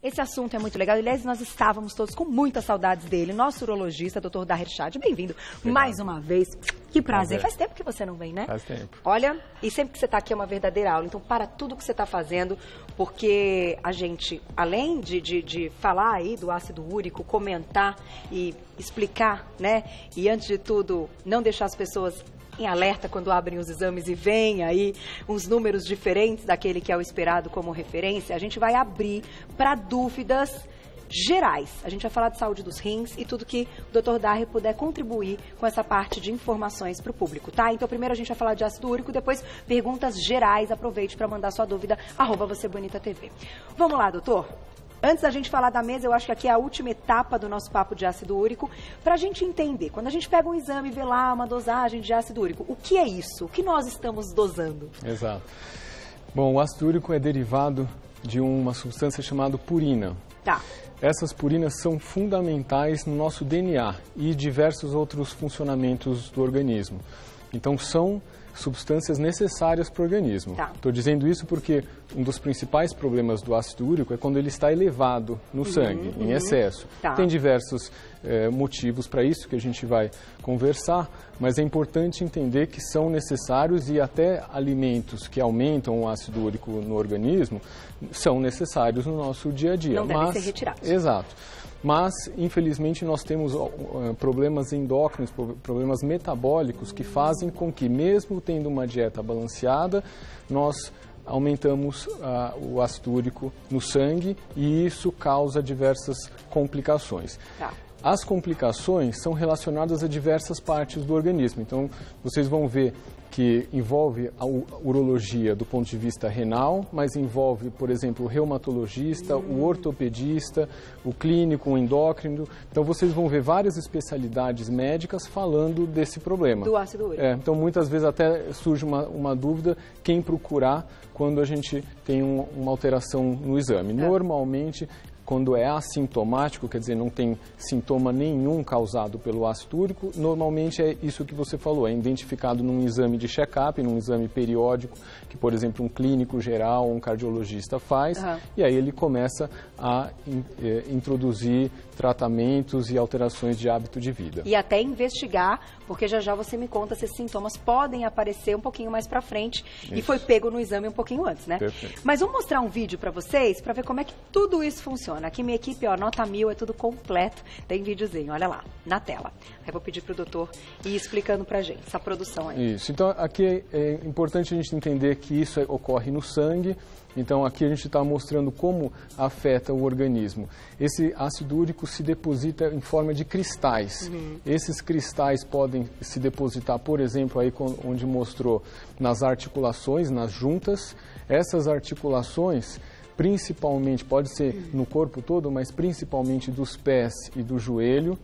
Esse assunto é muito legal. Aliás, nós estávamos todos com muitas saudades dele. Nosso urologista, Dr. Daher Chad. Bem-vindo mais uma vez. Que prazer. Faz tempo que você não vem, né? Faz tempo. Olha, e sempre que você está aqui é uma verdadeira aula. Então, para tudo que você está fazendo, porque a gente, além de falar aí do ácido úrico, comentar e explicar, né? E, antes de tudo, não deixar as pessoas em alerta quando abrem os exames e vem aí uns números diferentes daquele que é o esperado como referência, a gente vai abrir para dúvidas gerais. A gente vai falar de saúde dos rins e tudo que o Dr. Daher puder contribuir com essa parte de informações para o público, tá? Então, primeiro a gente vai falar de ácido úrico, depois perguntas gerais. Aproveite para mandar sua dúvida, @VocêBonitaTV. Vamos lá, doutor? Antes da gente falar da mesa, eu acho que aqui é a última etapa do nosso papo de ácido úrico, para a gente entender. Quando a gente pega um exame e vê lá uma dosagem de ácido úrico, o que é isso? O que nós estamos dosando? Exato. Bom, o ácido úrico é derivado de uma substância chamada purina. Tá. Essas purinas são fundamentais no nosso DNA e diversos outros funcionamentos do organismo. Então, são substâncias necessárias para o organismo. Estou dizendo isso porque um dos principais problemas do ácido úrico é quando ele está elevado no sangue, em excesso. Tem diversos motivos para isso que a gente vai conversar, mas é importante entender que são necessários e até alimentos que aumentam o ácido úrico no organismo são necessários no nosso dia a dia. Não devem ser retirados. Exato. Mas, infelizmente, nós temos problemas endócrinos, problemas metabólicos que fazem com que, mesmo tendo uma dieta balanceada, nós aumentamos o ácido úrico no sangue e isso causa diversas complicações. As complicações são relacionadas a diversas partes do organismo. Então, vocês vão ver que envolve a urologia do ponto de vista renal, mas envolve, por exemplo, o reumatologista, o ortopedista, o clínico, o endócrino. Então, vocês vão ver várias especialidades médicas falando desse problema. Do ácido úrico. Então, muitas vezes até surge uma dúvida quem procurar quando a gente tem uma alteração no exame. Normalmente, quando é assintomático, quer dizer, não tem sintoma nenhum causado pelo ácido úrico, normalmente é isso que você falou, é identificado num exame de check-up, num exame periódico, que, por exemplo, um clínico geral ou um cardiologista faz, e aí ele começa a introduzir tratamentos e alterações de hábito de vida. E até investigar, porque já você me conta se esses sintomas podem aparecer um pouquinho mais pra frente e foi pego no exame um pouquinho antes, né? Perfeito. Mas vamos mostrar um vídeo pra vocês, pra ver como é que tudo isso funciona. Aqui minha equipe, ó, nota 1000, é tudo completo, tem videozinho, olha lá, na tela. Aí vou pedir pro doutor ir explicando pra gente essa produção aí. Isso, então aqui é importante a gente entender que isso ocorre no sangue. Então, aqui a gente está mostrando como afeta o organismo. Esse ácido úrico se deposita em forma de cristais. Esses cristais podem se depositar, por exemplo, aí onde mostrou, nas articulações, nas juntas. Essas articulações, principalmente, pode ser no corpo todo, mas principalmente dos pés e do joelho.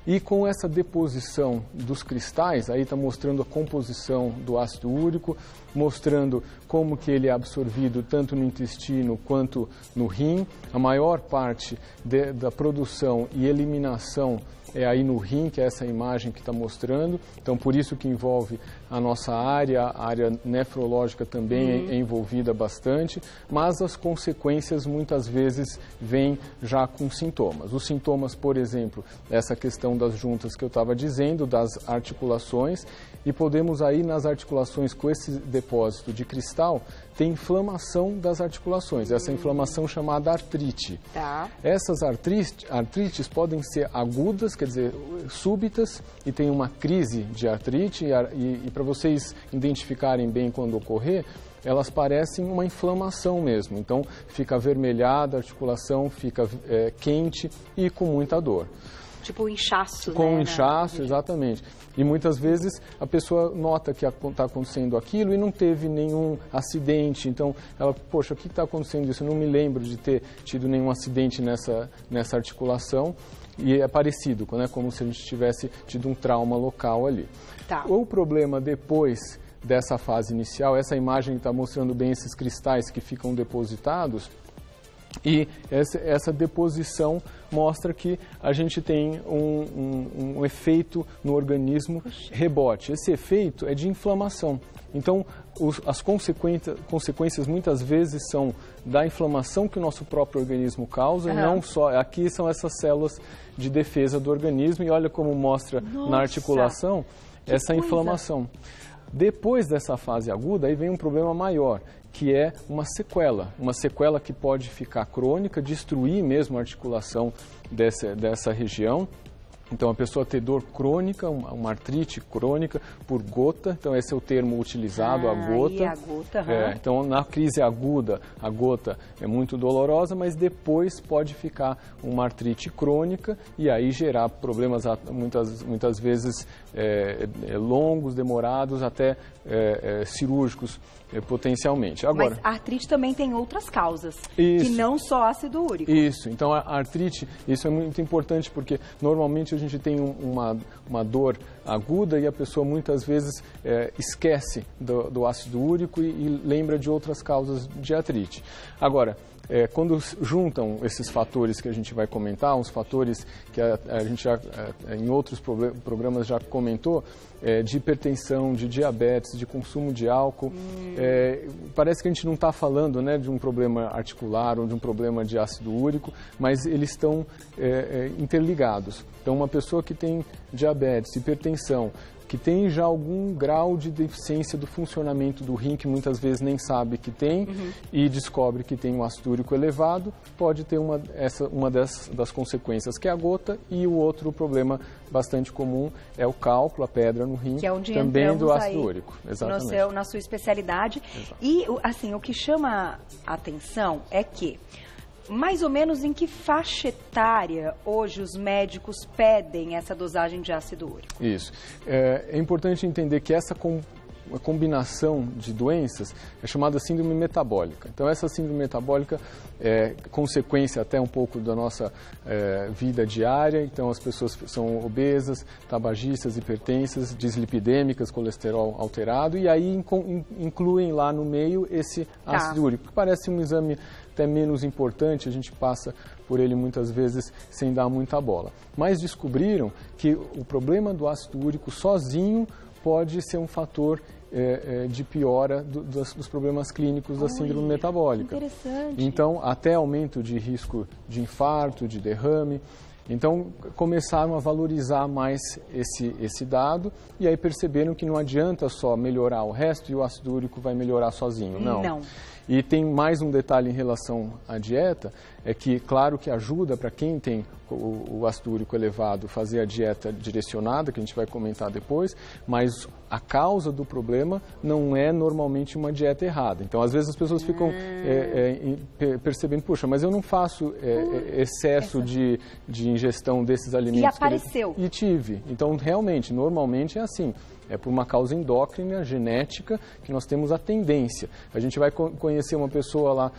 E com essa deposição dos cristais, aí está mostrando a composição do ácido úrico, mostrando como que ele é absorvido tanto no intestino quanto no rim. A maior parte da produção e eliminação é aí no rim, que é essa imagem que está mostrando. Então, por isso que envolve a nossa área, a área nefrológica também é envolvida bastante, mas as consequências muitas vezes vêm já com sintomas. Os sintomas, por exemplo, essa questão das juntas que eu estava dizendo, das articulações, e podemos aí nas articulações com esse depósito de cristal, ter inflamação das articulações, essa inflamação chamada artrite. Essas artrites podem ser agudas, quer dizer, súbitas, e tem uma crise de artrite, e para vocês identificarem bem quando ocorrer, elas parecem uma inflamação mesmo. Então, fica avermelhada, a articulação fica quente e com muita dor. Tipo um inchaço, com né? Um inchaço, exatamente. E muitas vezes a pessoa nota que está acontecendo aquilo e não teve nenhum acidente. Então, ela, poxa, o que está acontecendo isso? Eu não me lembro de ter tido nenhum acidente nessa articulação. E é parecido, né? Como se a gente tivesse tido um trauma local ali. O problema depois dessa fase inicial, essa imagem está mostrando bem esses cristais que ficam depositados, E essa deposição mostra que a gente tem um efeito no organismo rebote. Esse efeito é de inflamação. Então, as consequências muitas vezes são da inflamação que o nosso próprio organismo causa, e não só. Aqui são essas células de defesa do organismo, e olha como mostra na articulação essa inflamação. Depois dessa fase aguda, aí vem um problema maior, que é uma sequela que pode ficar crônica, destruir mesmo a articulação dessa região. Então, a pessoa ter dor crônica, uma artrite crônica por gota, então esse é o termo utilizado, a gota. E a gota, então, na crise aguda, a gota é muito dolorosa, mas depois pode ficar uma artrite crônica e aí gerar problemas muitas vezes longos, demorados, até cirúrgicos potencialmente. Agora, mas a artrite também tem outras causas, isso, que não só ácido úrico. Isso, então a artrite, isso é muito importante porque normalmente a gente tem uma dor aguda e a pessoa muitas vezes esquece do ácido úrico e lembra de outras causas de artrite. Agora, quando juntam esses fatores que a gente vai comentar, uns fatores que a gente já em outros programas já comentou, de hipertensão, de diabetes, de consumo de álcool, parece que a gente não está falando, né, de um problema articular ou de um problema de ácido úrico, mas eles estão interligados. Então, uma pessoa que tem diabetes, hipertensão, que tem já algum grau de deficiência do funcionamento do rim, que muitas vezes nem sabe que tem, e descobre que tem um ácido úrico elevado, pode ter uma das consequências, que é a gota, e o outro problema bastante comum é o cálculo, a pedra no rim, que é onde também do ácido úrico. Exatamente. Na sua especialidade. Exato. E, assim, o que chama a atenção é que mais ou menos em que faixa etária hoje os médicos pedem essa dosagem de ácido úrico? Isso. É importante entender que essa combinação de doenças é chamada síndrome metabólica. Então, essa síndrome metabólica é consequência até um pouco da nossa vida diária. Então, as pessoas são obesas, tabagistas, hipertensas, dislipidêmicas, colesterol alterado, e aí incluem lá no meio esse ácido úrico, que parece um exame até menos importante, a gente passa por ele muitas vezes sem dar muita bola. Mas descobriram que o problema do ácido úrico sozinho pode ser um fator de piora dos problemas clínicos da síndrome metabólica. Interessante. Então, até aumento de risco de infarto, de derrame. Então, começaram a valorizar mais esse dado e aí perceberam que não adianta só melhorar o resto e o ácido úrico vai melhorar sozinho. Não. E tem mais um detalhe em relação à dieta, é que, claro que ajuda para quem tem o ácido úrico elevado fazer a dieta direcionada, que a gente vai comentar depois, mas a causa do problema não é normalmente uma dieta errada. Então, às vezes as pessoas ficam percebendo, puxa, mas eu não faço excesso de ingestão desses alimentos. E apareceu. E tive. Então, realmente, normalmente é assim. É por uma causa endócrina, genética, que nós temos a tendência. A gente vai conhecer uma pessoa lá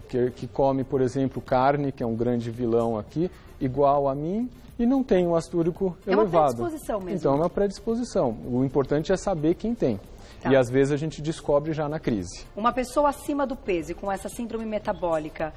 que come, por exemplo, carne, que é um grande vilão aqui, igual a mim, e não tem um ácido úrico elevado. É uma predisposição mesmo. Então, é uma predisposição. O importante é saber quem tem. Tá. E às vezes a gente descobre já na crise. Uma pessoa acima do peso e com essa síndrome metabólica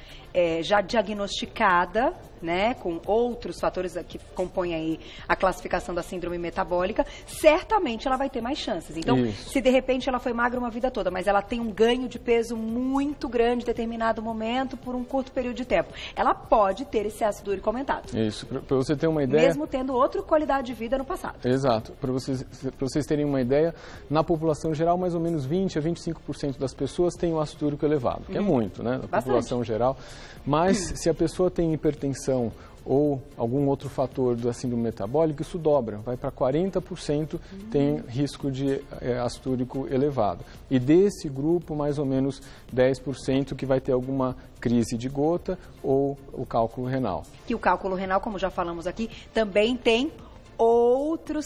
já diagnosticada, né, com outros fatores que compõem aí a classificação da síndrome metabólica, certamente ela vai ter mais chances. Então, se de repente ela foi magra uma vida toda, mas ela tem um ganho de peso muito grande em determinado momento por um curto período de tempo, ela pode ter esse ácido úrico aumentado. Isso, para você ter uma ideia... Mesmo tendo outra qualidade de vida no passado. Exato. Para vocês terem uma ideia, na população geral, mais ou menos 20 a 25% das pessoas têm o ácido úrico elevado, que é muito, né, na população geral. Mas se a pessoa tem hipertensão ou algum outro fator da síndrome metabólica, isso dobra, vai para 40% tem risco de ácido úrico elevado. E desse grupo, mais ou menos 10% que vai ter alguma crise de gota ou o cálculo renal. Que o cálculo renal, como já falamos aqui, também tem outras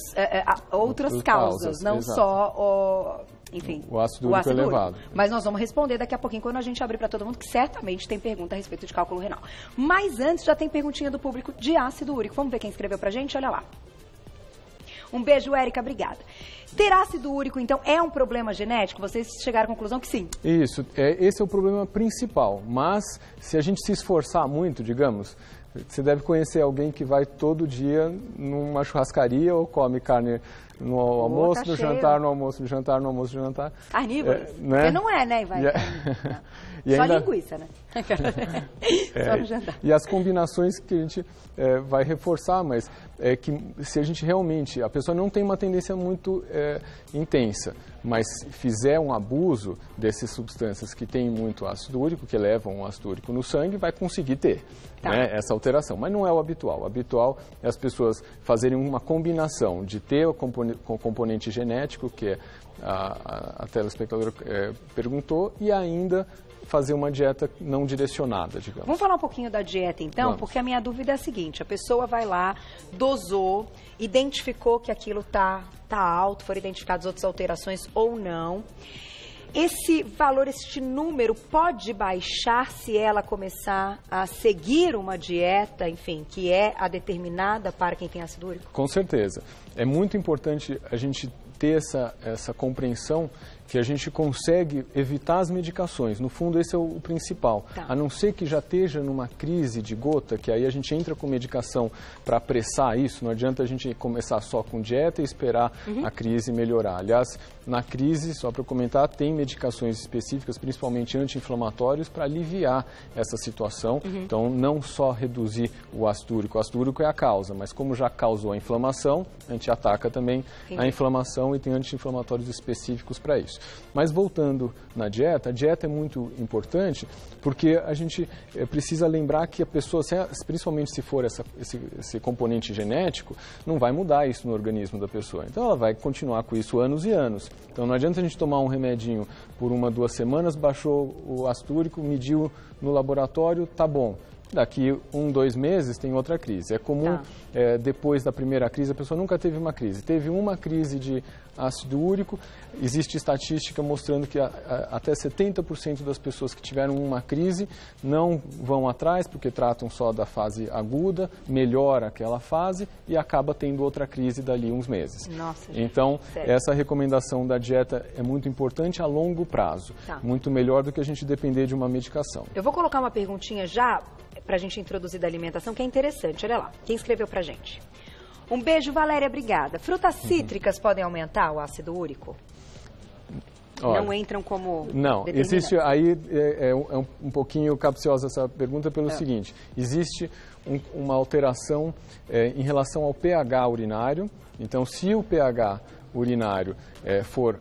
causas, não exato. Só enfim, o ácido úrico elevado. Mas nós vamos responder daqui a pouquinho quando a gente abrir para todo mundo, que certamente tem pergunta a respeito de cálculo renal. Mas antes já tem perguntinha do público de ácido úrico. Vamos ver quem escreveu para a gente? Olha lá. Um beijo, Érica, obrigada. Ter ácido úrico, então, é um problema genético? Vocês chegaram à conclusão que sim. Isso, esse é o problema principal, mas se a gente se esforçar muito, digamos, você deve conhecer alguém que vai todo dia numa churrascaria ou come carne no almoço, no jantar, no almoço, no jantar, no almoço, no jantar. Carnívoros? Né? Você não é, né, Ivan? Só ainda... linguiça, né? Só no jantar. E as combinações que a gente vai reforçar, mas é que se a gente realmente, a pessoa não tem uma tendência muito intensa, mas fizer um abuso dessas substâncias que têm muito ácido úrico, que levam um ácido úrico no sangue, vai conseguir ter essa alteração. Mas não é o habitual. O habitual é as pessoas fazerem uma combinação de ter o componente genético, que a telespectadora perguntou, e ainda fazer uma dieta não direcionada, digamos. Vamos falar um pouquinho da dieta, então, porque a minha dúvida é a seguinte: a pessoa vai lá, dosou, identificou que aquilo tá alto, foram identificadas outras alterações ou não. Esse valor, este número, pode baixar se ela começar a seguir uma dieta, enfim, que é a determinada para quem tem ácido úrico? Com certeza. É muito importante a gente ter essa compreensão que a gente consegue evitar as medicações. No fundo, esse é o principal. A não ser que já esteja numa crise de gota, que aí a gente entra com medicação para apressar isso. Não adianta a gente começar só com dieta e esperar a crise melhorar. Aliás, na crise, só para comentar, tem medicações específicas, principalmente anti-inflamatórios, para aliviar essa situação. Então, não só reduzir o ácido úrico. O ácido úrico é a causa, mas como já causou a inflamação, a gente ataca também a inflamação e tem anti-inflamatórios específicos para isso. Mas voltando na dieta, a dieta é muito importante porque a gente precisa lembrar que a pessoa, principalmente se for esse componente genético, não vai mudar isso no organismo da pessoa. Então ela vai continuar com isso anos e anos. Então não adianta a gente tomar um remedinho por 1, 2 semanas, baixou o ácido úrico, mediu no laboratório, tá bom. Daqui 1, 2 meses tem outra crise. É comum, depois da primeira crise, a pessoa nunca teve uma crise. Teve uma crise de ácido úrico. Existe estatística mostrando que até 70% das pessoas que tiveram uma crise não vão atrás, porque tratam só da fase aguda, melhora aquela fase e acaba tendo outra crise dali uns meses. Nossa, então, sério? Essa recomendação da dieta é muito importante a longo prazo. Muito melhor do que a gente depender de uma medicação. Eu vou colocar uma perguntinha já para a gente introduzir da alimentação, que é interessante. Olha lá, quem escreveu para a gente. Um beijo, Valéria, obrigada. Frutas cítricas podem aumentar o ácido úrico? Olha, não entram como... Não, existe aí, um pouquinho capciosa essa pergunta pelo seguinte, existe uma alteração em relação ao pH urinário. Então, se o pH urinário for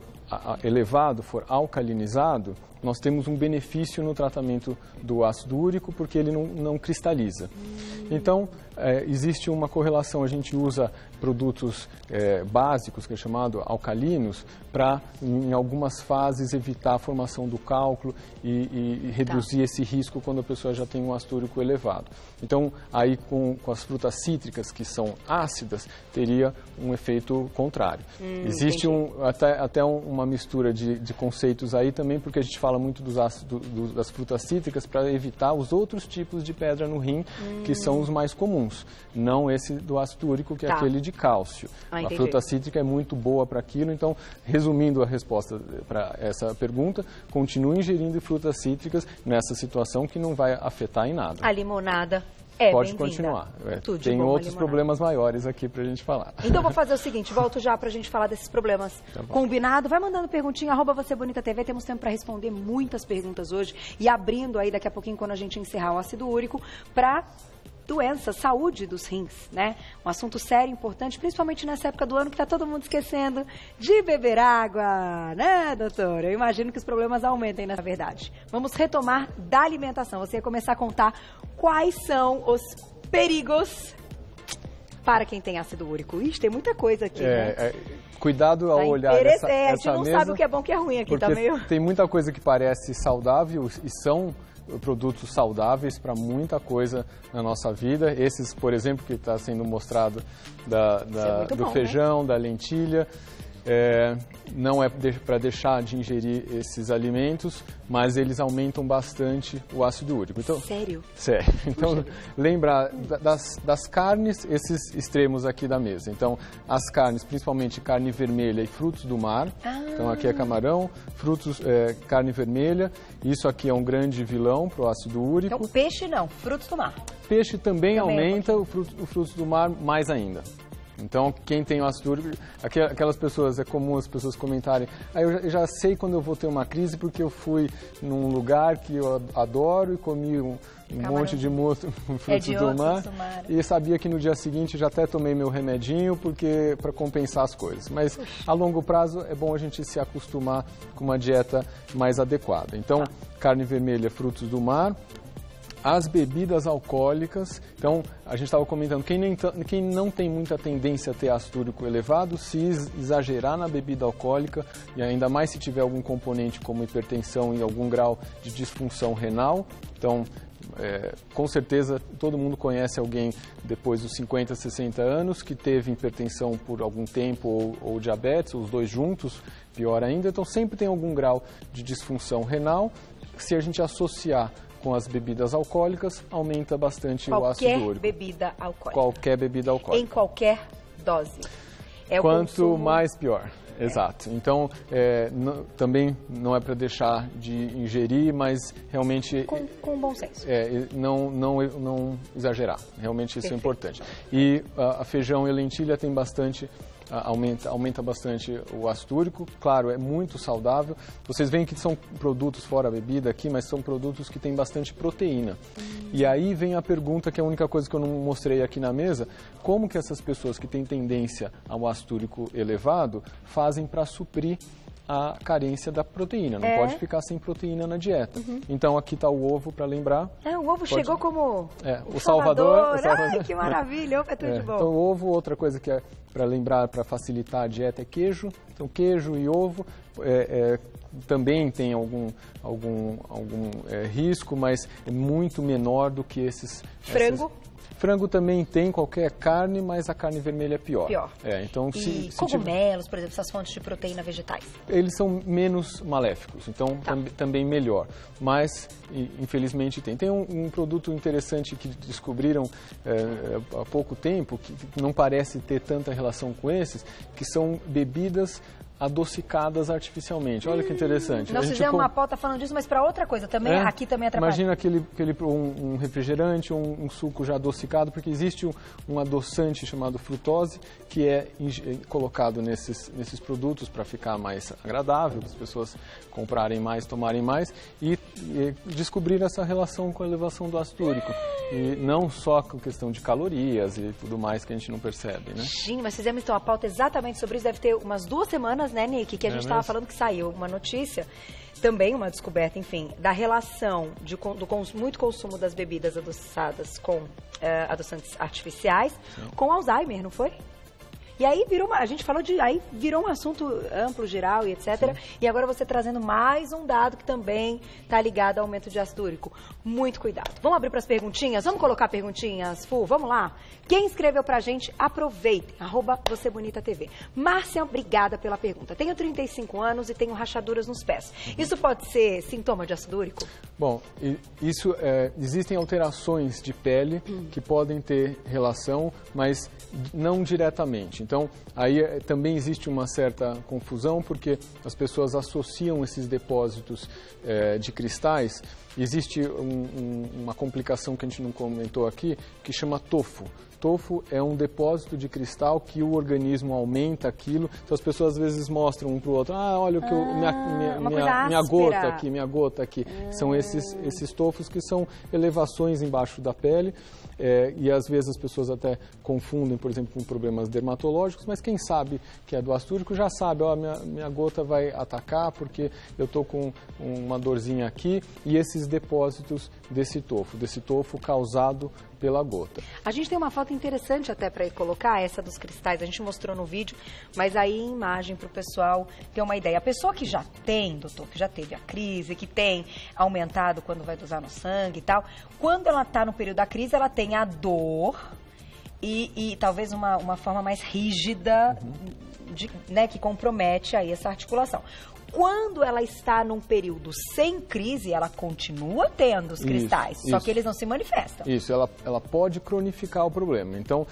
elevado, for alcalinizado, nós temos um benefício no tratamento do ácido úrico porque ele não cristaliza. Então, existe uma correlação, a gente usa produtos básicos, que é chamado alcalinos, para, em algumas fases, evitar a formação do cálculo e reduzir esse risco quando a pessoa já tem um ácido úrico elevado. Então, aí com as frutas cítricas, que são ácidas, teria um efeito contrário. Existe até uma mistura de conceitos aí também, porque a gente fala muito das frutas cítricas para evitar os outros tipos de pedra no rim, que são os mais comuns, não esse do ácido úrico, que é aquele de cálcio. A fruta cítrica é muito boa para aquilo, então, resumindo a resposta para essa pergunta, continue ingerindo frutas cítricas nessa situação que não vai afetar em nada. A limonada pode continuar. Tem outros problemas maiores aqui para a gente falar. Então, vou fazer o seguinte, volto já para a gente falar desses problemas. Combinado? Vai mandando perguntinha, @VocêBonitaTV. Temos tempo para responder muitas perguntas hoje e abrindo aí daqui a pouquinho, quando a gente encerrar o ácido úrico, para doença, saúde dos rins, né? Um assunto sério, importante, principalmente nessa época do ano que está todo mundo esquecendo de beber água, né, doutora? Eu imagino que os problemas aumentem, na verdade. Vamos retomar da alimentação. Você ia começar a contar quais são os perigos para quem tem ácido úrico. Ixi, tem muita coisa aqui, né? Cuidado ao olhar essa mesa. A gente não sabe o que é bom e o que é ruim aqui, tá meio... Tem muita coisa que parece saudável e são produtos saudáveis para muita coisa na nossa vida. Esses, por exemplo, que está sendo mostrado do feijão, né? Da lentilha. não é para deixar de ingerir esses alimentos, mas eles aumentam bastante o ácido úrico. Então, sério? Sério. Então, lembrar das carnes, esses extremos aqui da mesa. Então, as carnes, principalmente carne vermelha e frutos do mar. Então, aqui é camarão, carne vermelha. Isso aqui é um grande vilão para o ácido úrico. Então, peixe não, frutos do mar. Peixe também aumenta, o frutos do mar mais ainda. Então, quem tem o ácido úrico, aquelas pessoas, é comum as pessoas comentarem, eu já sei quando eu vou ter uma crise porque eu fui num lugar que eu adoro e comi um monte de frutos do mar e sabia que no dia seguinte já até tomei meu remedinho para compensar as coisas. Mas a longo prazo é bom a gente se acostumar com uma dieta mais adequada. Então, carne vermelha, frutos do mar. As bebidas alcoólicas, então a gente estava comentando, quem não tem muita tendência a ter ácido úrico elevado, se exagerar na bebida alcoólica, e ainda mais se tiver algum componente como hipertensão e algum grau de disfunção renal, então com certeza todo mundo conhece alguém depois dos 50, 60 anos que teve hipertensão por algum tempo ou diabetes, os dois juntos, pior ainda, então sempre tem algum grau de disfunção renal. Se a gente associar com as bebidas alcoólicas, aumenta bastante o ácido úrico. Qualquer bebida alcoólica. Qualquer bebida alcoólica. Em qualquer dose. Quanto mais, pior. Exato. Então, também não é para deixar de ingerir, mas realmente... Com bom senso. Não exagerar. Realmente isso é importante. E a feijão e a lentilha tem bastante... Aumenta bastante o ácido úrico, claro, é muito saudável. Vocês veem que são produtos fora a bebida aqui, mas são produtos que têm bastante proteína. E aí vem a pergunta, que é a única coisa que eu não mostrei aqui na mesa, como que essas pessoas que têm tendência ao ácido úrico elevado fazem para suprir a carência da proteína, não pode ficar sem proteína na dieta. Então aqui está o ovo para lembrar. O ovo chegou como o Salvador. Ai, que maravilha, ovo é tudo de bom. Então o ovo, outra coisa que é para lembrar, para facilitar a dieta é queijo. Então queijo e ovo também tem algum risco, mas é muito menor do que esses... Frango? Frango também tem qualquer carne, mas a carne vermelha é pior. Então, cogumelos, por exemplo, essas fontes de proteína vegetais? Eles são menos maléficos, então também melhor. Mas, infelizmente, tem. Tem um produto interessante que descobriram há pouco tempo, que não parece ter tanta relação com esses, que são bebidas adocicadas artificialmente. Olha que interessante. Nós fizemos uma pauta falando disso, mas para outra coisa também, aqui também atrapalha. Imagina um refrigerante, um suco já adocicado, porque existe um adoçante chamado frutose, que é colocado nesses produtos para ficar mais agradável, para as pessoas comprarem mais, tomarem mais, e descobrir essa relação com a elevação do ácido úrico. E não só com questão de calorias e tudo mais que a gente não percebe, né? Gente, mas fizemos então a pauta exatamente sobre isso, deve ter umas 2 semanas, né, Nick, que a gente estava falando que saiu uma notícia, também uma descoberta, enfim, da relação do muito consumo das bebidas adoçadas com adoçantes artificiais com Alzheimer, não foi? E aí a gente falou aí virou um assunto amplo, geral e etc. Sim. E agora você trazendo mais um dado que também está ligado ao aumento de ácido úrico. Muito cuidado. Vamos abrir para as perguntinhas? Vamos colocar perguntinhas, Fu? Vamos lá? Quem escreveu pra gente, aproveitem. @VocêBonitaTV. Márcia, obrigada pela pergunta. Tenho 35 anos e tenho rachaduras nos pés. Isso pode ser sintoma de ácido úrico? Bom, existem alterações de pele que podem ter relação, mas não diretamente. Então, aí também existe uma certa confusão, porque as pessoas associam esses depósitos de cristais. Existe uma complicação que a gente não comentou aqui, que chama tofo. Tofo é um depósito de cristal que o organismo aumenta aquilo. Então as pessoas às vezes mostram um para o outro, olha que minha gota aqui. São esses tofos que são elevações embaixo da pele. E às vezes as pessoas até confundem, por exemplo, com problemas dermatológicos, mas quem sabe que é do ácido úrico já sabe, minha gota vai atacar porque eu estou com uma dorzinha aqui, e esses depósitos desse tofo causado pela gota. A gente tem uma foto interessante até para colocar, essa dos cristais, a gente mostrou no vídeo, mas aí em imagem para o pessoal ter uma ideia. A pessoa que já tem, doutor, que já teve a crise, que tem aumentado quando vai dosar no sangue e tal, quando ela está no período da crise, ela tem a dor e talvez uma forma mais rígida né, que compromete aí essa articulação. Quando ela está num período sem crise, ela continua tendo os cristais, só que eles não se manifestam. Isso, ela pode cronificar o problema. Então,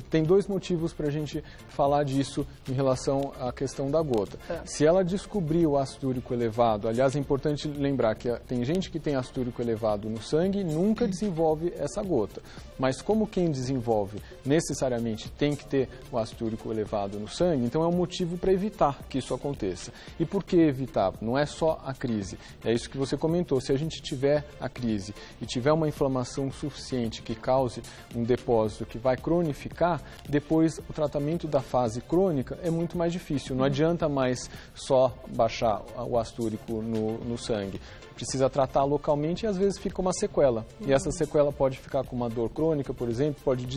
tem dois motivos para a gente falar disso em relação à questão da gota. Se ela descobrir o ácido úrico elevado, aliás, é importante lembrar que tem gente que tem ácido úrico elevado no sangue e nunca desenvolve essa gota. Mas como quem desenvolve necessariamente tem que ter o ácido úrico elevado no sangue, então é um motivo para evitar que isso aconteça. E por que evitar? Não é só a crise. É isso que você comentou. Se a gente tiver a crise e tiver uma inflamação suficiente que cause um depósito que vai cronificar, depois o tratamento da fase crônica é muito mais difícil. Não adianta mais só baixar o ácido úrico no sangue. Precisa tratar localmente e às vezes fica uma sequela. E essa sequela pode ficar com uma dor crônica, por exemplo, pode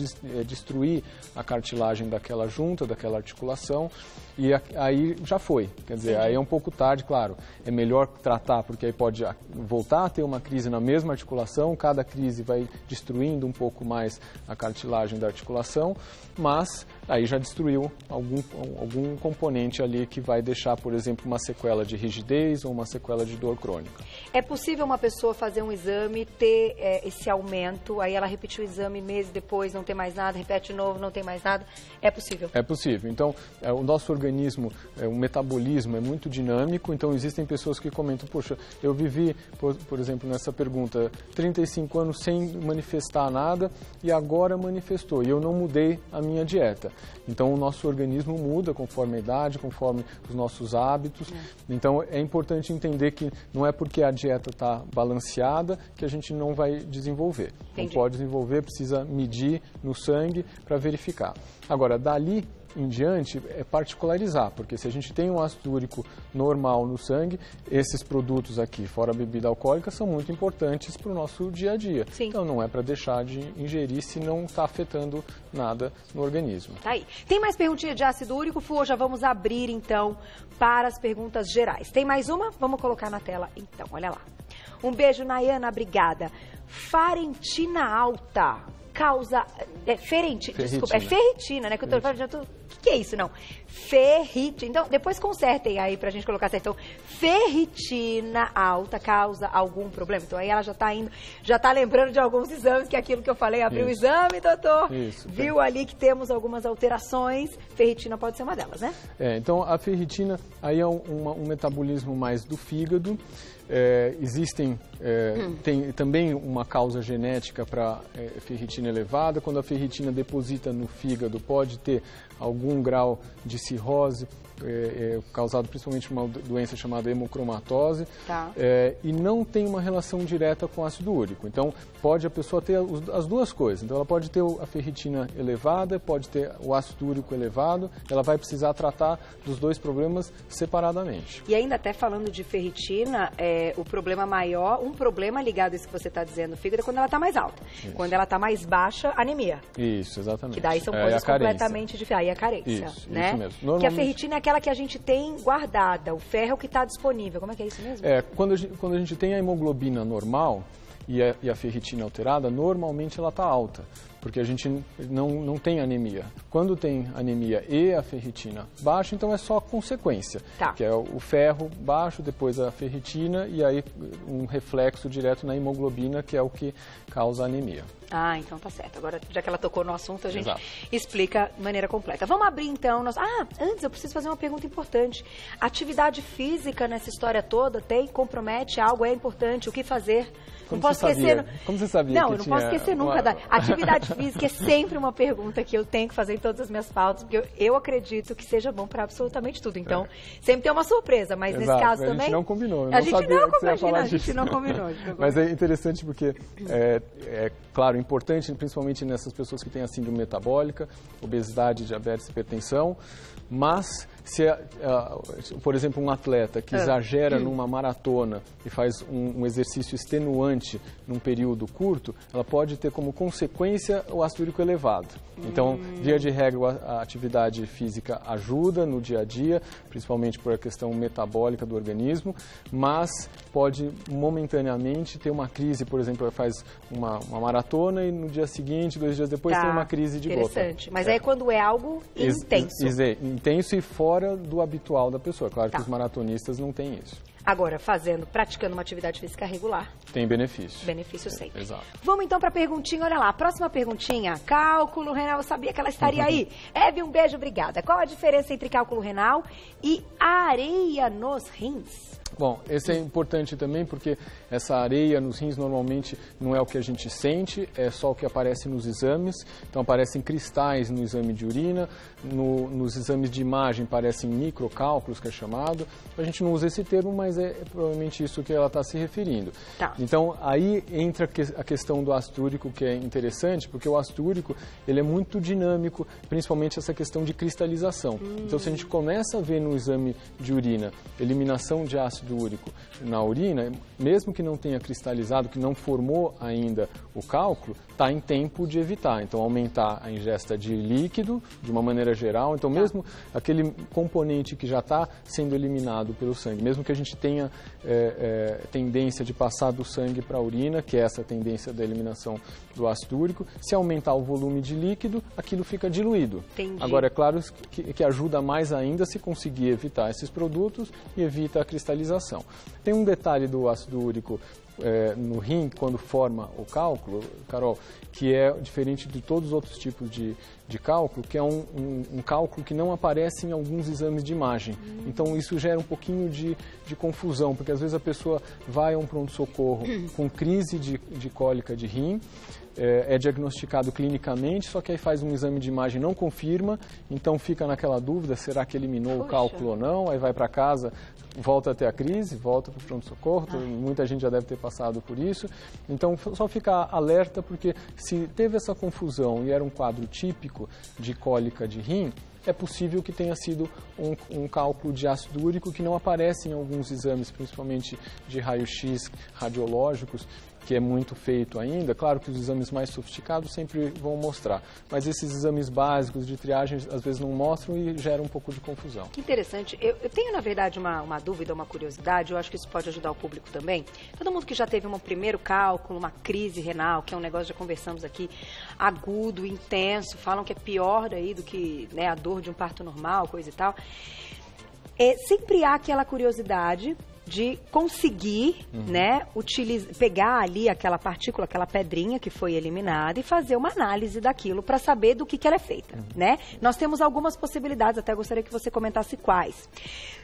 destruir a cartilagem daquela junta, daquela articulação, e aí já foi. Quer dizer, aí é um pouco tarde, claro. É melhor tratar, porque aí pode voltar a ter uma crise na mesma articulação, cada crise vai destruindo um pouco mais a cartilagem da articulação, mas aí já destruiu algum componente ali que vai deixar, por exemplo, uma sequela de rigidez ou uma sequela de dor crônica. É possível uma pessoa fazer um exame, ter esse aumento, aí ela repetir o exame meses depois, não tem mais nada, repete de novo, não tem mais nada? É possível? É possível. Então, o nosso organismo, o metabolismo é muito dinâmico, então existem pessoas que comentam, poxa, eu vivi, por exemplo, nessa pergunta, 35 anos sem manifestar nada e agora manifestou, e eu não mudei a minha dieta. Então, o nosso organismo muda conforme a idade, conforme os nossos hábitos. Então, é importante entender que não é porque a dieta está balanceada que a gente não vai desenvolver. Não pode desenvolver, precisa medir no sangue para verificar. Agora, dali em diante é particularizar, porque se a gente tem um ácido úrico normal no sangue, esses produtos aqui, fora a bebida alcoólica, são muito importantes para o nosso dia a dia. Sim. Então não é para deixar de ingerir se não está afetando nada no organismo. Tá aí. Tem mais perguntinha de ácido úrico, Fu? Já vamos abrir então para as perguntas gerais. Tem mais uma? Vamos colocar na tela então, olha lá. Um beijo, Nayana, obrigada. Farentina alta causa... Desculpa, é ferritina, né? Que eu tô falando, o que é isso, não? Ferritina. Então, depois consertem aí pra gente colocar certo. Então, ferritina alta causa algum problema? Então, aí ela já tá indo, já tá lembrando de alguns exames, que é aquilo que eu falei, abriu o exame, doutor, viu ali que temos algumas alterações, ferritina pode ser uma delas, né? Então, a ferritina aí é um metabolismo mais do fígado. Tem também uma causa genética para ferritina elevada. Quando a ferritina deposita no fígado, pode ter algum grau de cirrose, causado principalmente por uma doença chamada hemocromatose, e não tem uma relação direta com ácido úrico. Então, pode a pessoa ter as duas coisas. Então, ela pode ter a ferritina elevada, pode ter o ácido úrico elevado, ela vai precisar tratar dos dois problemas separadamente. E ainda até falando de ferritina, o problema maior, um problema ligado a isso que você está dizendo, no fígado, é quando ela está mais alta. Isso. Quando ela está mais baixa, anemia. Isso, exatamente. Que daí são coisas completamente diferentes. Aí a carência, né? Isso mesmo. Porque a ferritina é aquela que a gente tem guardada, o ferro que está disponível. Como é que é isso mesmo? Quando a gente tem a hemoglobina normal e a ferritina alterada, normalmente ela está alta, porque a gente não tem anemia. Quando tem anemia e a ferritina baixa, então é só consequência, que é o ferro baixo, depois a ferritina e aí um reflexo direto na hemoglobina, que é o que causa a anemia. Ah, então tá certo. Agora, já que ela tocou no assunto, a gente explica de maneira completa. Vamos abrir então. Antes eu preciso fazer uma pergunta importante. Atividade física nessa história toda compromete algo, é importante, o que fazer? Como você sabia? Como você sabia? Não, eu não posso esquecer nunca da atividade física. É sempre uma pergunta que eu tenho que fazer em todas as minhas pautas, porque eu acredito que seja bom para absolutamente tudo. Então, sempre tem uma surpresa, mas nesse caso também... A gente não combinou. A gente não combinou. Mas é interessante porque, claro, importante, principalmente nessas pessoas que têm a síndrome metabólica, obesidade, diabetes e hipertensão, mas Se, por exemplo, um atleta que exagera numa maratona e faz um exercício extenuante num período curto, ela pode ter como consequência o ácido úrico elevado. Então, via de regra, a atividade física ajuda no dia a dia, principalmente por a questão metabólica do organismo, mas pode momentaneamente ter uma crise, por exemplo, ela faz uma maratona e no dia seguinte, 2 dias depois, tem uma crise de gota. Interessante. Mas aí é quando é algo intenso. Intenso e fora do habitual da pessoa. Claro que os maratonistas não têm isso. Agora, praticando uma atividade física regular. Tem benefício. Benefício sempre. Exato. Vamos então para a perguntinha, olha lá. A próxima perguntinha, cálculo renal, eu sabia que ela estaria aí. Eve, um beijo, obrigada. Qual a diferença entre cálculo renal e areia nos rins? Bom, esse é importante também porque essa areia nos rins normalmente não é o que a gente sente, é só o que aparece nos exames. Então aparecem cristais no exame de urina, nos exames de imagem aparecem microcálculos, que é chamado. A gente não usa esse termo, mas é provavelmente isso que ela está se referindo. Tá. Então aí entra a questão do ácido úrico, que é interessante, porque o ácido úrico ele é muito dinâmico, principalmente essa questão de cristalização. Então se a gente começa a ver no exame de urina eliminação de ácido úrico na urina, mesmo que não tenha cristalizado, que não formou ainda o cálculo, está em tempo de evitar. Então, aumentar a ingesta de líquido, de uma maneira geral. Então, mesmo aquele componente que já está sendo eliminado pelo sangue, mesmo que a gente tenha tendência de passar do sangue para a urina, que é essa tendência da eliminação do ácido úrico, se aumentar o volume de líquido, aquilo fica diluído. Entendi. Agora, é claro que ajuda mais ainda se conseguir evitar esses produtos e evita a cristalização. Tem um detalhe do ácido úrico no rim, quando forma o cálculo, Carol, que é diferente de todos os outros tipos de cálculo, que é um cálculo que não aparece em alguns exames de imagem. Então, isso gera um pouquinho de confusão, porque às vezes a pessoa vai a um pronto-socorro com crise de cólica de rim, é diagnosticado clinicamente, só que aí faz um exame de imagem e não confirma, então fica naquela dúvida, será que eliminou o cálculo ou não? Aí vai para casa, volta até a crise, volta para o pronto-socorro, muita gente já deve ter passado por isso. Então, só ficar alerta, porque se teve essa confusão e era um quadro típico de cólica de rim, é possível que tenha sido um cálculo de ácido úrico que não aparece em alguns exames, principalmente de raio-x radiológicos, que é muito feito ainda. Claro que os exames mais sofisticados sempre vão mostrar, mas esses exames básicos de triagem às vezes não mostram e gera um pouco de confusão. Que interessante. Eu tenho, na verdade, uma dúvida, uma curiosidade, eu acho que isso pode ajudar o público também. Todo mundo que já teve um primeiro cálculo, uma crise renal, que é um negócio, já conversamos aqui, agudo, intenso, falam que é pior aí do que, né, a dor de um parto normal, coisa e tal. Sempre há aquela curiosidade de conseguir, né, pegar ali aquela partícula, aquela pedrinha que foi eliminada e fazer uma análise daquilo para saber do que ela é feita, né? Nós temos algumas possibilidades, até gostaria que você comentasse quais.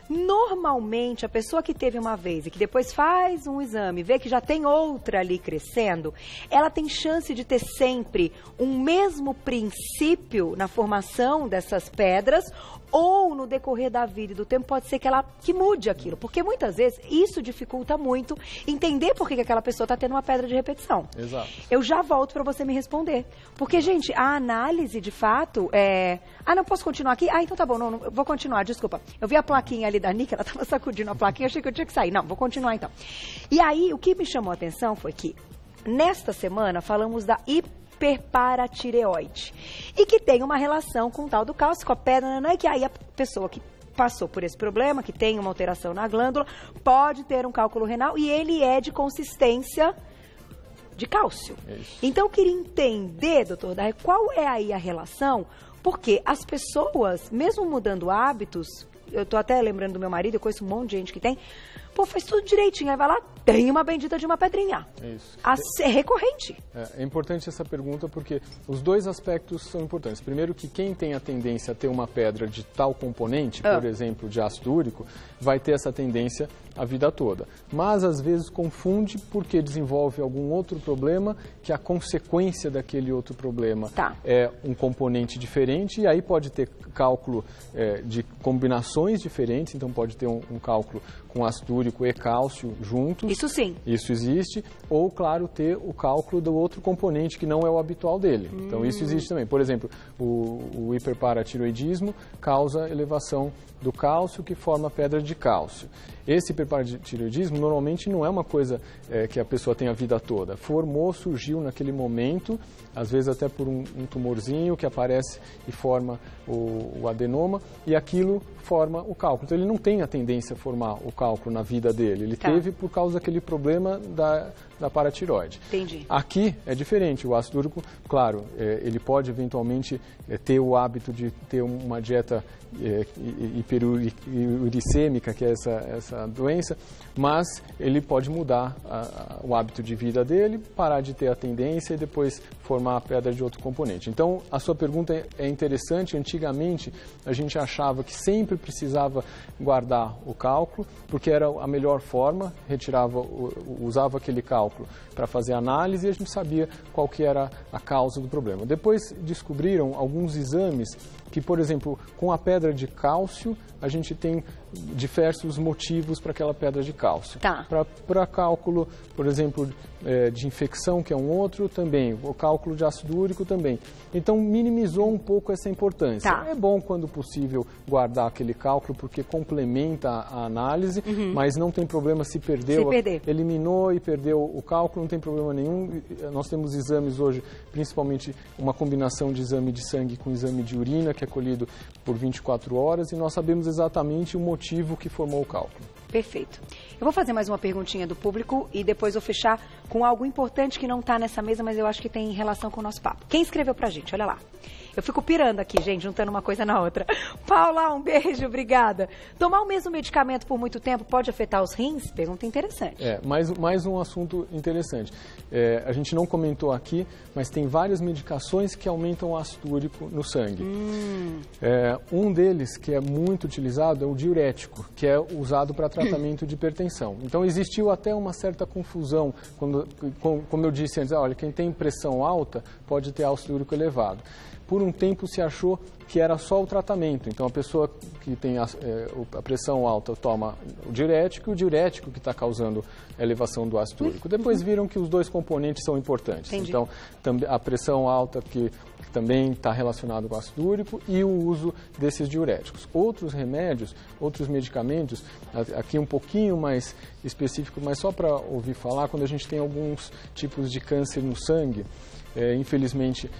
Normalmente, a pessoa que teve uma vez e que depois faz um exame, vê que já tem outra ali crescendo, ela tem chance de ter sempre um mesmo princípio na formação dessas pedras, ou no decorrer da vida e do tempo pode ser que mude aquilo, porque muitas vezes isso dificulta muito entender por que aquela pessoa está tendo uma pedra de repetição. Exato. Eu já volto para você me responder, porque, gente, a análise de fato não posso continuar aqui? Então tá bom, não, vou continuar, desculpa. Eu vi a plaquinha ali da Nick, ela estava sacudindo a plaquinha, achei que eu tinha que sair. Não, vou continuar então. E aí, o que me chamou a atenção foi que, nesta semana, falamos da hiperparatireoide, e que tem uma relação com o tal do cálcio, com a pedra, não é que aí a pessoa que passou por esse problema, que tem uma alteração na glândula, pode ter um cálculo renal e ele é de consistência de cálcio. Isso. Então, eu queria entender, doutor Daher, qual é aí a relação, porque as pessoas, mesmo mudando hábitos, eu tô até lembrando do meu marido, eu conheço um monte de gente que tem, faz tudo direitinho, aí vai lá, tem uma bendita de uma pedrinha. Isso. É recorrente. É importante essa pergunta porque os dois aspectos são importantes. Primeiro, que quem tem a tendência a ter uma pedra de tal componente, por exemplo, de ácido úrico, vai ter essa tendência a vida toda. Mas, às vezes, confunde porque desenvolve algum outro problema, que a consequência daquele outro problema é um componente diferente, e aí pode ter cálculo de combinações diferentes, então pode ter um cálculo com ácido úrico úrico e cálcio juntos. Isso sim. Isso existe. Ou, claro, ter o cálculo do outro componente que não é o habitual dele. Então, isso existe também. Por exemplo, o hiperparatiroidismo causa elevação do cálcio que forma pedra de cálcio. Esse hiperparatiroidismo normalmente não é uma coisa que a pessoa tem a vida toda. Formou, surgiu naquele momento, às vezes até por um tumorzinho que aparece e forma o adenoma, e aquilo forma o cálculo. Então ele não tem a tendência a formar o cálculo na vida dele. Ele teve por causa daquele problema da paratiroide. Entendi. Aqui é diferente. O ácido úrico, claro, ele pode eventualmente ter o hábito de ter uma dieta hiperuricêmica, que é essa doença, mas ele pode mudar o hábito de vida dele, parar de ter a tendência e depois formar a pedra de outro componente. Então, a sua pergunta é interessante. Antigamente, a gente achava que sempre precisava guardar o cálculo, porque era a melhor forma, usava aquele cálculo para fazer análise e a gente sabia qual que era a causa do problema. Depois descobriram alguns exames que, por exemplo, com a pedra de cálcio, a gente tem diversos motivos para aquela pedra de cálcio. Para cálculo, por exemplo, de infecção, que é um outro, também. O cálculo de ácido úrico também. Então, minimizou um pouco essa importância. É bom, quando possível, guardar aquele cálculo, porque complementa a análise, mas não tem problema se perdeu. Eliminou e perdeu o cálculo, não tem problema nenhum. Nós temos exames hoje, principalmente uma combinação de exame de sangue com exame de urina, que é colhido por 24 horas, e nós sabemos exatamente o motivo que formou o cálculo. Perfeito. Eu vou fazer mais uma perguntinha do público e depois vou fechar com algo importante que não está nessa mesa, mas eu acho que tem relação com o nosso papo. Quem escreveu pra gente? Olha lá. Eu fico pirando aqui, gente, juntando uma coisa na outra. Paula, um beijo, obrigada. Tomar o mesmo medicamento por muito tempo pode afetar os rins? Pergunta interessante. Mais um assunto interessante. A gente não comentou aqui, mas tem várias medicações que aumentam o ácido úrico no sangue. Um deles, que é muito utilizado, é o diurético, que é usado para tratamento de hipertensão. Então, existiu até uma certa confusão, como eu disse antes, olha, quem tem pressão alta pode ter ácido úrico elevado. Por um tempo se achou que era só o tratamento. Então, a pessoa que tem a pressão alta toma o diurético, e o diurético que está causando a elevação do ácido úrico. Depois viram que os dois componentes são importantes. Entendi. Então, a pressão alta que também está relacionado com o ácido úrico e o uso desses diuréticos. Outros remédios, outros medicamentos, aqui um pouquinho mais específico, mas só para ouvir falar, quando a gente tem alguns tipos de câncer no sangue, infelizmente,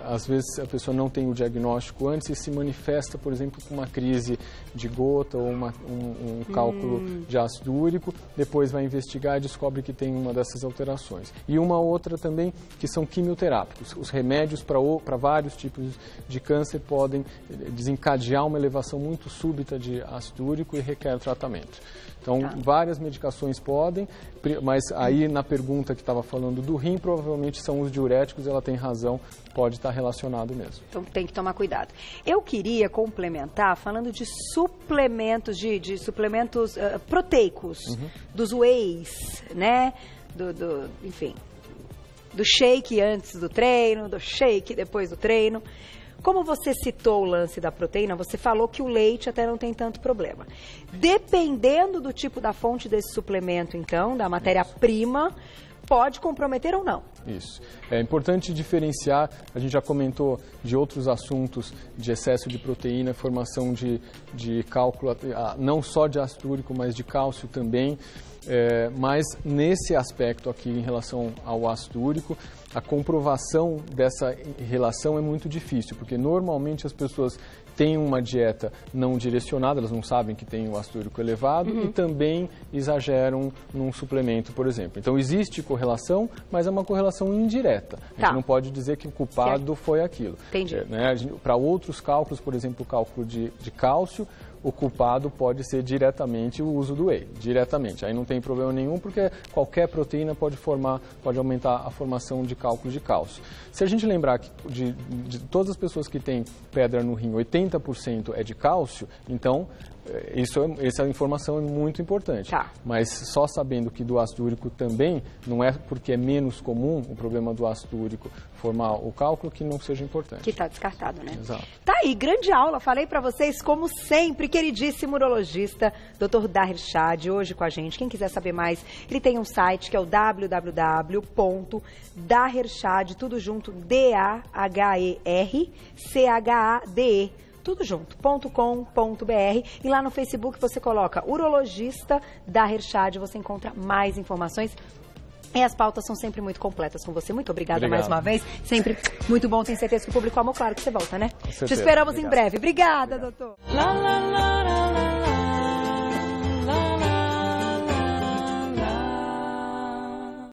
às vezes a pessoa não tem o diagnóstico antes e se manifesta, por exemplo, com uma crise de gota ou um cálculo de ácido úrico, depois vai investigar e descobre que tem uma dessas alterações. E uma outra também, que são quimioterápicos. Os remédios para vários tipos de câncer podem desencadear uma elevação muito súbita de ácido úrico e requer tratamento. Então, várias medicações podem, mas aí na pergunta que estava falando do rim, provavelmente são os diuréticos, ela tem razão, pode estar relacionado mesmo. Então tem que tomar cuidado. Eu queria complementar falando de suplementos, de suplementos proteicos, dos wheys, né? Enfim, do shake antes do treino, do shake depois do treino. Como você citou o lance da proteína, você falou que o leite até não tem tanto problema. Dependendo do tipo da fonte desse suplemento, então, da matéria-prima, pode comprometer ou não. Isso. É importante diferenciar, a gente já comentou de outros assuntos de excesso de proteína, formação de cálculo, não só de ácido úrico, mas de cálcio também. Mas nesse aspecto aqui, em relação ao ácido úrico, a comprovação dessa relação é muito difícil, porque normalmente as pessoas têm uma dieta não direcionada, elas não sabem que tem o ácido úrico elevado e também exageram num suplemento, por exemplo. Então existe correlação, mas é uma correlação indireta. A gente não pode dizer que o culpado foi aquilo. Entendi. Para outros cálculos, por exemplo, o cálculo de cálcio, o culpado pode ser diretamente o uso do whey, diretamente. Aí não tem problema nenhum, porque qualquer proteína pode aumentar a formação de cálculo de cálcio. Se a gente lembrar que de todas as pessoas que têm pedra no rim, 80% é de cálcio, então essa informação é muito importante. Tá. Mas só sabendo que do ácido úrico também, não é porque é menos comum o problema do ácido úrico formar o cálculo que não seja importante. Que está descartado, né? Exato. Tá aí, grande aula. Falei para vocês, como sempre, queridíssimo urologista, Dr. Daher Shad, hoje com a gente. Quem quiser saber mais, ele tem um site que é o www.dahershade, tudo junto, DAHERCHADE, tudo junto, .com.br, e lá no Facebook você coloca urologista Daher Shad, você encontra mais informações. E as pautas são sempre muito completas com você. Muito obrigada mais uma vez. Sempre muito bom, tenho certeza que o público amou. Claro que você volta, né? Te esperamos em breve. Obrigada, doutor.